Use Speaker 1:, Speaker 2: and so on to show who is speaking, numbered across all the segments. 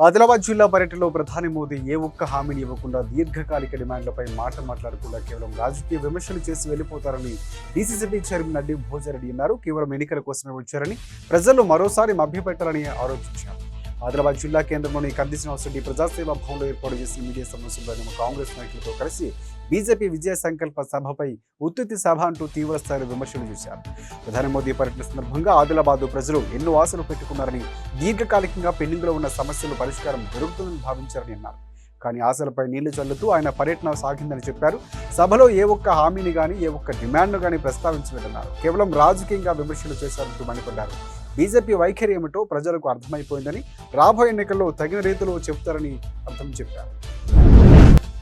Speaker 1: ఆదిలాబాద్ జిల్లా పర్యటనలో ప్రధాని మోదీ ఏ ఒక్క హామీని ఇవ్వకుండా దీర్ఘకాలిక డిమాండ్లపై మాట్లాడకుండా కేవలం రాజకీయ విమర్శలు చేసి వెళ్ళిపోతారని డీసీసీబీ చైర్మన్ నడ్డి భోజారెడ్డి అన్నారు. కేవలం ఎన్నికల కోసమే వచ్చారని ప్రజలు మరోసారి మభ్యపెట్టాలని ఆరోపించారు. ఆదిలాబాద్ జిల్లా కేంద్రంలోని కంది శ్రీనివాసరెడ్డి ప్రజాసేవా భవన్లో ఏర్పాటు చేసిన మీడియా సమావేశంలో కాంగ్రెస్ నాయకులతో కలిసి బీజేపీ విజయ సంకల్ప సభపై ఉత్తుత్తి సభ అంటూ తీవ్ర స్థాయిలో విమర్శలు చేశారు. ప్రధాని మోదీ పర్యటన సందర్భంగా ఆదిలాబాద్ ప్రజలు ఎన్నో ఆశలు పెట్టుకున్నారని, దీర్ఘకాలికంగా పెండింగ్లో ఉన్న సమస్యలు పరిష్కారం దొరుకుతుందని భావించారని అన్నారు. కానీ ఆశలపై నీళ్లు చల్లుతూ ఆయన పర్యటన సాగిందని చెప్పారు. సభలో ఏ ఒక్క హామీని గానీ ఏ ఒక్క డిమాండ్ను గానీ ప్రస్తావించలేదన్నారు. కేవలం రాజకీయంగా విమర్శలు చేశారంటూ మండిపడ్డారు. బీజేపీ వైఖరి ఏమిటో ప్రజలకు అర్థమైపోయిందని, రాబోయే ఎన్నికల్లో తగిన రీతిలో చెబుతారని అర్థం చెప్పారు.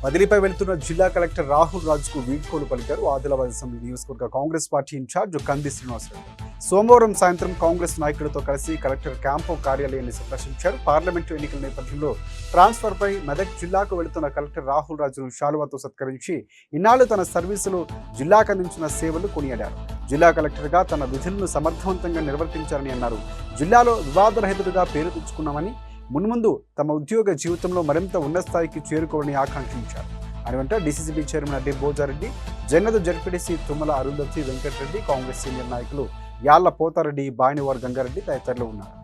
Speaker 1: బదిలీపై వెళ్తున్న జిల్లా కలెక్టర్ రాహుల్ రాజ్కు వీడ్కోలు పలికారు. ఆదిలాబాద్ అసెంబ్లీ నియోజకవర్గ కాంగ్రెస్ పార్టీ ఇన్ఛార్జ్ కంది శ్రీనివాసరెడ్డి సోమవారం సాయంత్రం కాంగ్రెస్ నాయకులతో కలిసి కలెక్టర్ క్యాంపు కార్యాలయాన్ని సందర్శించారు. పార్లమెంటు ఎన్నికల నేపథ్యంలో ట్రాన్స్ఫర్పై మెదక్ జిల్లాకు వెళుతున్న కలెక్టర్ రాహుల్ రాజును శాలువాతో సత్కరించి ఇన్నాళ్లు తన సర్వీసులు జిల్లాకు అందించిన సేవలు కొనియాడారు. జిల్లా కలెక్టర్గా తన విధులను సమర్థవంతంగా నిర్వర్తించారని అన్నారు. జిల్లాలో వివాదరహితుడిగా పేరు తెచ్చుకున్నామని, మున్ముందు తమ ఉద్యోగ జీవితంలో మరింత ఉన్నత స్థాయికి చేరుకోవాలని ఆకాంక్షించారు. ఆయన వెంట డీసీసీబీ చైర్మన్ నడ్డి భోజారెడ్డి, జన్నదు జడ్పీటీసీ తుమ్మల అరుంధతి వెంకటరెడ్డి, కాంగ్రెస్ సీనియర్ నాయకులు యాళ్ల పోతారెడ్డి, బాయినవార్ గంగారెడ్డి తదితరులు ఉన్నారు.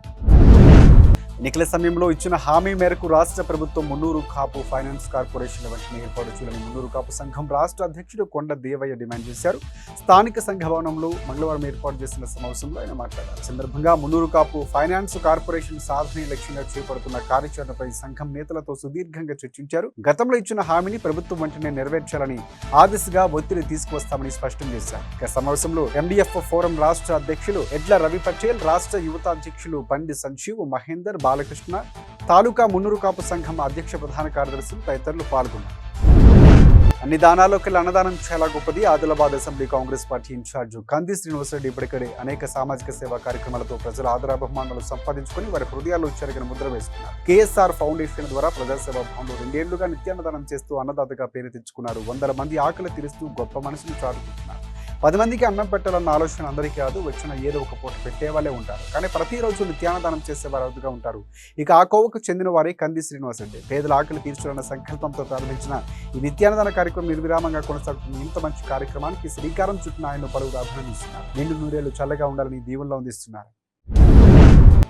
Speaker 1: ఎన్నికల సమయంలో ఇచ్చిన హామీ మేరకు రాష్ట్ర ప్రభుత్వం మున్నూరు కాపు ఫైనాన్స్ కార్పొరేషన్ వెంటనే ఏర్పాటు చేయాలని మున్నూరు కాపు సంఘం రాష్ట్ర అధ్యక్షుడు కొండ దేవయ్య డిమాండ్ చేశారు. స్థానిక సంఘ భవనంలో మంగళవారం ఏర్పాటు చేసిన సమావేశంలో ఆయన మాట్లాడారు. సందర్భంగా మున్నూరు కాపు ఫైనాన్స్ కార్పొరేషన్ సాధనే లక్ష్యంగా చేపడుతున్న కార్యాచరణపై సంఘం నేతలతో సుదీర్ఘంగా చర్చించారు. గతంలో ఇచ్చిన హామీని ప్రభుత్వం వెంటనే నెరవేర్చాలని, ఆ దిశగా ఒత్తిడి తీసుకువస్తామని స్పష్టం చేశారు. ఇక సమావేశంలో ఎండిఎఫ్ ఫోరం రాష్ట్ర అధ్యక్షులు ఎడ్ల రవి పటేల్, రాష్ట్ర యువత అధ్యక్షులు బండి సంజీవ్, మహేందర్, బాలకృష్ణ, తాలూకా మున్నూరు కాపు సంఘం అధ్యక్ష ప్రధాన కార్యదర్శులు తదితరులు పాల్గొన్నారు. అన్ని దానాల్లోకి అన్నదానం చాలా గొప్పది. Adilabad assembly Congress party incharge Kandi Srinivasa Reddy ఇప్పటికే అనేక సామాజిక సేవా కార్యక్రమాలతో ప్రజల ఆదరాభిమానాలు సంపాదించుకుని వారి హృదయాల్లో చెరగిన ముద్ర వేసుకున్నారు. కేఎస్ఆర్ ఫౌండేషన్ ద్వారా ప్రజాసేవా భవన్లో 2 ఏళ్లుగా నిత్యాన్నదానం చేస్తూ అన్నదాతగా పేరు తెచ్చుకున్నారు. 100 మంది ఆకలి తీరుస్తూ గొప్ప మనసును చాటుకుంటున్నారు. 10 మందికి అన్నం పెట్టాలన్న ఆలోచన అందరికీ కాదు. వచ్చిన ఏదో ఒక పూట పెట్టేవాళ్ళే ఉంటారు. కానీ ప్రతిరోజు నిత్యాన్నదానం చేసేవారు అరుదుగా ఉంటారు. ఇక ఆ కోవకు చెందిన వారే కంది శ్రీనివాసరెడ్డి. పేదల ఆకలి తీర్చాలన్న సంకల్పంతో ప్రారంభించిన ఈ నిత్యాన్నదాన కార్యక్రమం నిర్విరామంగా కొనసాగుతున్న ఇంత మంచి కార్యక్రమానికి శ్రీకారం చుట్టిన ఆయన పలువురు అభినందిస్తున్నారు. నిండు నూరేళ్లు చల్లగా ఉండాలని దీవుల్లో అందిస్తున్నారు.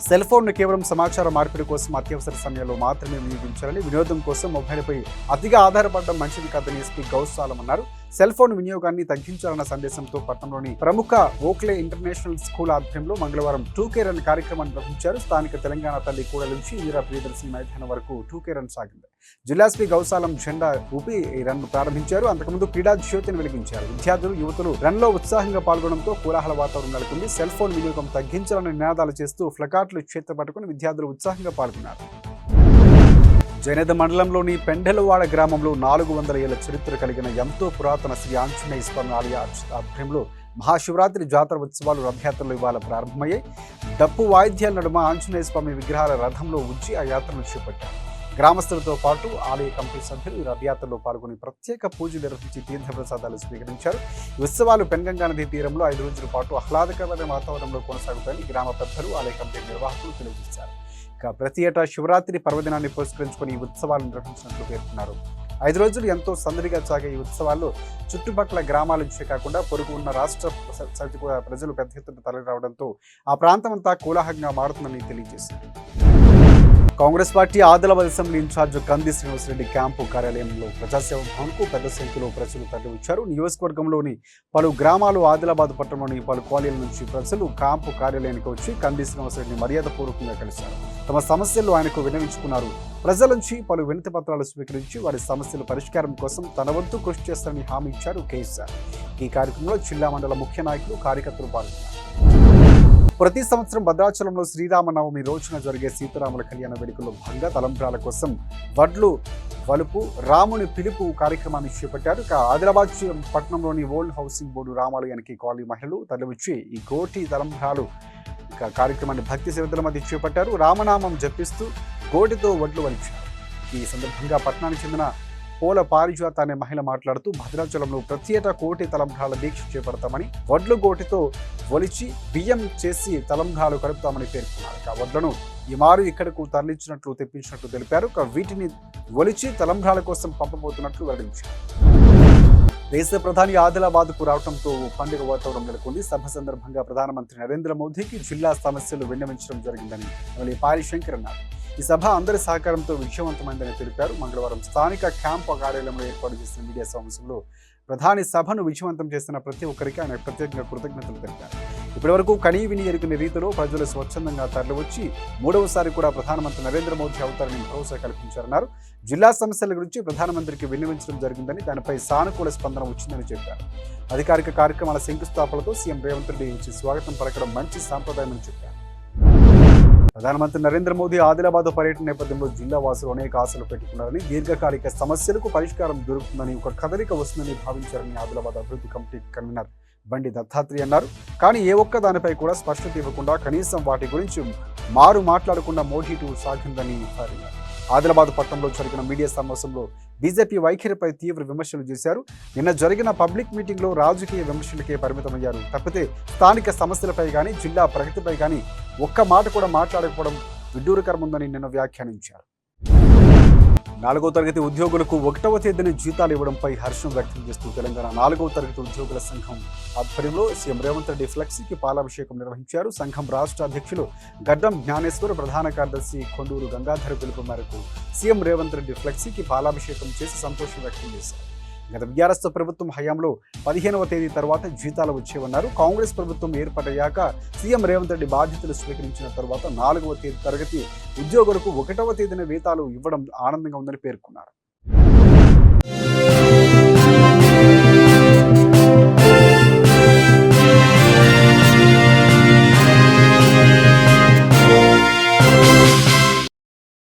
Speaker 1: సెల్ ఫోన్ను కేవలం సమాచార మార్పిడి కోసం అత్యవసర సమయంలో మాత్రమే వినియోగించాలని, వినోదం కోసం మొబైల్పై అతిగా ఆధారపడడం మంచిది కాదని ఎస్పీ గౌసాలం అన్నారు. సెల్ ఫోన్ వినియోగాన్ని తగ్గించాలన్న సందేశంతో పట్టణంలోని ప్రముఖ ఓక్లే ఇంటర్నేషనల్ స్కూల్ ఆధ్వర్యంలో మంగళవారం 2K రన్ కార్యక్రమాన్ని నిర్వహించారు. స్థానిక తెలంగాణ తల్లి కూడ నుంచి ఇందిరా ప్రియదర్శిని మైదానం వరకు 2K రన్ సాగింది. జిల్లా ఎస్పీ గౌసాలం జెండా ఊపి ఈ రన్ ప్రారంభించారు. అంతకుముందు క్రీడా జ్యోతిని వెలిగించారు. విద్యార్థులు, యువతులు రన్ లో ఉత్సాహంగా పాల్గొనడంతో కోలాహల వాతావరణం నెలకొంది. సెల్ ఫోన్ వినియోగం తగ్గించాలని నినాదాలు చేస్తూ ఫ్లకార్డులు చేత పట్టుకుని విద్యార్థులు ఉత్సాహంగా పాల్గొన్నారు. జైనద మండలంలోని పెండెలవాడ గ్రామంలో 400 ఏళ్ల చరిత్ర కలిగిన ఎంతో పురాతన శ్రీ ఆంజనేయ స్వామి ఆలయ ఆధ్వర్యంలో మహాశివరాత్రి జాతర ఉత్సవాలు రథయాత్రలు ఇవాళ ప్రారంభమయ్యాయి. డప్పు వాయిద్యాల నడుమ ఆంజనేయ స్వామి విగ్రహాల రథంలో ఉంచి ఆ యాత్రను చేపట్టారు. గ్రామస్తులతో పాటు ఆలయ కమిటీ సభ్యులు ఈ రథయాత్రలో పాల్గొని ప్రత్యేక పూజలు నిర్వహించి తీర్థప్రసాదాలు స్వీకరించారు. ఈ ఉత్సవాలు పెన్గంగా నదీ తీరంలో 5 రోజుల పాటు ఆహ్లాదకరమైన వాతావరణంలో కొనసాగుతాయని గ్రామ పెద్దలు, ఆలయ కమిటీ నిర్వాహకులు తెలియజేశారు. ఇక ప్రతి ఏటా శివరాత్రి పర్వదినాన్ని పురస్కరించుకుని ఈ ఉత్సవాలు నిర్వహించినట్లు పేర్కొన్నారు. 5 రోజులు ఎంతో సందడిగా సాగే ఈ ఉత్సవాల్లో చుట్టుపక్కల గ్రామాల నుంచే కాకుండా పొరుగు ఉన్న రాష్ట్ర ప్రజలు పెద్ద ఎత్తున తరలి రావడంతో ఆ ప్రాంతమంతా కోలాహలంగా మారుతుందని తెలియజేశారు. Congress party Adilabad assembly incharge Kandi Srinivasa Reddy camp కార్యాలయంలో ప్రజాసేవ భవన్కు పెద్ద సంఖ్యలో ప్రజలు తరలివచ్చారు. నియోజకవర్గంలోని పలు గ్రామాలు, ఆదిలాబాద్ పట్టణంలోని పలు కాలనీల నుంచి ప్రజలు క్యాంపు కార్యాలయానికి వచ్చి కంది శ్రీనివాసరెడ్డిని మర్యాదపూర్వకంగా కలిశారు. తమ సమస్యలు ఆయనకు విన్నవించుకున్నారు. ప్రజల నుంచి పలు వినతి పత్రాలు స్వీకరించి వారి సమస్యల పరిష్కారం కోసం తన వంతు కృషి చేస్తారని హామీ ఇచ్చారు కేసీఆర్. ఈ కార్యక్రమంలో జిల్లా మండల ముఖ్య నాయకులు, కార్యకర్తలు పాల్గొన్నారు. ప్రతి సంవత్సరం భద్రాచలంలో శ్రీరామనవమి రోజున జరిగే సీతారాముల కళ్యాణ వేడుకల్లో భాగంగా తలంబ్రాల కోసం వడ్లు వలుపు, రాముని పిలుపు కార్యక్రమాన్ని చేపట్టారు. ఇక ఆదిలాబాద్ పట్టణంలోని ఓల్డ్ హౌసింగ్ బోర్డు రామాలయానికి కాలనీ మహిళలు తరలివచ్చి ఈ గోటి తలంబ్రాలు కార్యక్రమాన్ని భక్తి శ్రద్ధల మధ్య చేపట్టారు. రామనామం జపిస్తూ గోటితో వడ్లు వలిచారు. ఈ సందర్భంగా పట్టణానికి చెందిన పోల పారిజాత అనే మహిళ మాట్లాడుతూ భద్రాచలంలో ప్రతి ఏటా కోటి తలంబ్రాల దీక్ష చేపడతామని, వడ్లు గోటితో ఒలిచి బియ్యం చేసి తలంబ్రాలు కలుపుతామని పేర్కొన్నారు. వడ్లను ఈ మారు ఇక్కడకు తరలించినట్లు తెప్పించినట్లు తెలిపారు. వీటిని ఒలిచి తలంబ్రాల కోసం పంపబోతున్నట్లు వెల్లడించారు. దేశ ప్రధాని ఆదిలాబాద్కు రావడంతో పండుగ వాతావరణం నెలకొంది. సభ సందర్భంగా ప్రధానమంత్రి నరేంద్ర మోదీకి జిల్లా సమస్యలు విన్నవించడం జరిగిందని ఎమ్మెల్యే పారి శంకర్ అన్నారు. ఈ సభ అందరి సహకారంతో విజయవంతమైందని తెలిపారు. మంగళవారం స్థానిక క్యాంపు కార్యాలయంలో ఏర్పాటు చేసిన మీడియా సమావేశంలో ప్రధాని సభను విజయవంతం చేసిన ప్రతి ఒక్కరికి ఆయన ప్రత్యేకంగా కృతజ్ఞతలు తెలిపారు. ఇప్పటివరకు కనీ విని ఎరుకునే రీతిలో ప్రజలు స్వచ్ఛందంగా తరలివచ్చి మూడవసారి కూడా ప్రధానమంత్రి నరేంద్ర మోదీ అవుతారని భరోసా కల్పించారన్నారు. జిల్లా సమస్యల గురించి ప్రధానమంత్రికి విన్నవించడం జరిగిందని, దానిపై సానుకూల స్పందన వచ్చిందని చెప్పారు. అధికారిక కార్యక్రమాల శంకుస్థాపనతో సీఎం రేవంత్ రెడ్డి నుంచి స్వాగతం పలకడం మంచి సాంప్రదాయమని చెప్పారు. ప్రధానమంత్రి నరేంద్ర మోదీ ఆదిలాబాద్ పర్యటన నేపథ్యంలో జిల్లా వాసులు అనేక ఆశలు పెట్టుకున్నారని, దీర్ఘకాలిక సమస్యలకు పరిష్కారం దొరుకుతుందని, ఒక కదలిక వస్తుందని భావించారని ఆదిలాబాద్ అభివృద్ధి కమిటీ కన్వీనర్ బండి దత్తాత్రేయ అన్నారు. కానీ ఏ ఒక్క దానిపై కూడా స్పష్టత ఇవ్వకుండా, కనీసం వాటి గురించి మాట్లాడకుండా మోదీ టూర్ సాగిందని అన్నారు. ఆదిలాబాద్ పట్టణంలో జరిగిన మీడియా సమావేశంలో బీజేపీ వైఖరిపై తీవ్ర విమర్శలు చేశారు. నిన్న జరిగిన పబ్లిక్ మీటింగ్లో రాజకీయ విమర్శలకే పరిమితమయ్యారు తప్పితే స్థానిక సమస్యలపై కానీ, జిల్లా ప్రగతిపై కానీ ఒక్క మాట కూడా మాట్లాడకపోవడం విడ్డూరకరముందని నిన్న వ్యాఖ్యానించారు. 4వ తరగతి ఉద్యోగులకు 1వ తేదీన జీతాలు ఇవ్వడంపై హర్షం వ్యక్తం చేస్తూ తెలంగాణ 4వ తరగతి ఉద్యోగుల సంఘం ఆధ్వర్యంలో సీఎం రేవంత్ రెడ్డి ఫ్లెక్సీకి పాలాభిషేకం నిర్వహించారు. సంఘం రాష్ట్ర అధ్యక్షులు గడ్డం జ్ఞానేశ్వర్, ప్రధాన కార్యదర్శి కొండూరు గంగాధర్ పిలుపు మేరకు సీఎం రేవంత్ రెడ్డి ఫ్లెక్సీకి పాలాభిషేకం చేసి సంతోషం వ్యక్తం చేశారు. గత బీఆర్ఎస్ ప్రభుత్వం హయాంలో 15వ తేదీ తర్వాత జీతాలు వచ్చేవన్నారు. కాంగ్రెస్ ప్రభుత్వం ఏర్పాటయ్యాక సీఎం రేవంత్ రెడ్డి బాధ్యతలు స్వీకరించిన తర్వాత 4వ తరగతి ఉద్యోగులకు 1వ తేదీన వేతనాలు ఇవ్వడం ఆనందంగా ఉందని పేర్కొన్నారు.